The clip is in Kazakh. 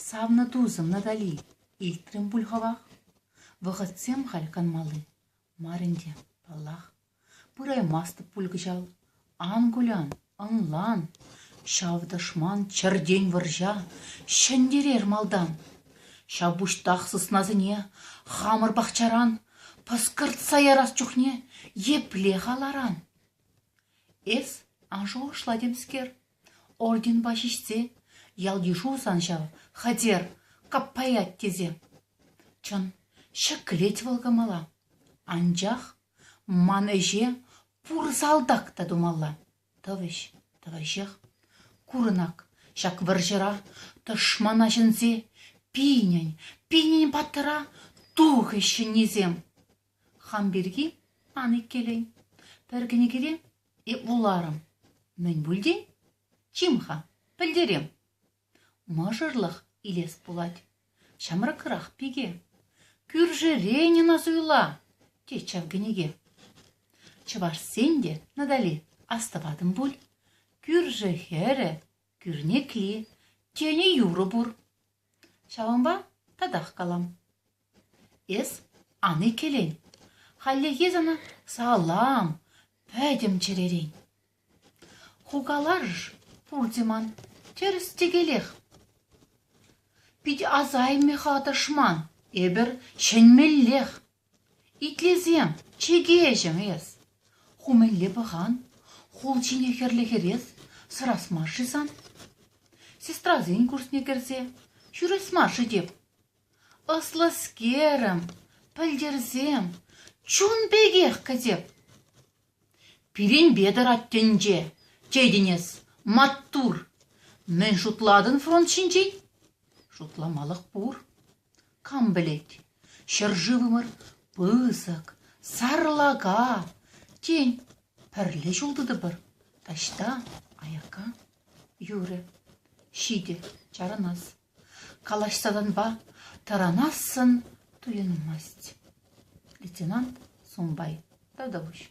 Савна тузым надали, илтрем бульхавах. Вғытсем халькан малы, маринде паллах. Пырай масты пульгжал, ангулян, анлан. Шавдашман чардень варжа, шендерер малдан. Шабуштахсыз назыне, хамыр бахчаран, паскырт саярас чухне, епле халаран. Эс анжо шладемскер, орден башишсе, ялдишу саншав, хадер, каппаят тезе. Чын, шеклет волгамала, анжах, ман эже, пур салдак та думала. Тывыш, тывышех, курынак, шак варжыра, тышмана жынзе, пинень паттыра, тух незем. Хамберги аны келейн, пәргіне керем, уларым. Мен бүлден, чимха, пілдерем. Мажырлық илес бұлад, шамракырақ пиге. Күржірені назуйла, те чавгінеге. Чываш сенде надали астывадым бұл. Күржі хәрі, күрнекли, тені юры бұр. Шаванба тадақ калам. Эс аны келейн. Халле езана салам, пәдім черерейн. Хугалар пурдиман, теріс тегелех. Пид азай мехатышман, эбір шенмеллех. Итлезем, чегежім ес. Хумелле бұған, хул чине херлехерес, сырас маршызан. Сестразын курсне керсе, жүрес маршы деп. Ыслыскерім, пілдерзем, чун бегех кәзеп. Пирен бедір аттенже, чейденес, маттур. Мен шутладын фронт шинчен? Шутламалық бұр. Кам білет, шыржывымыр, пызық, сарлага. Тен, пірлі жолдыды бір. Ташта, аяка, юрі, шиде, чаранас. Калашсадан ба, таранасын туйынмаст. Лейтенант Сумбай Тадауш.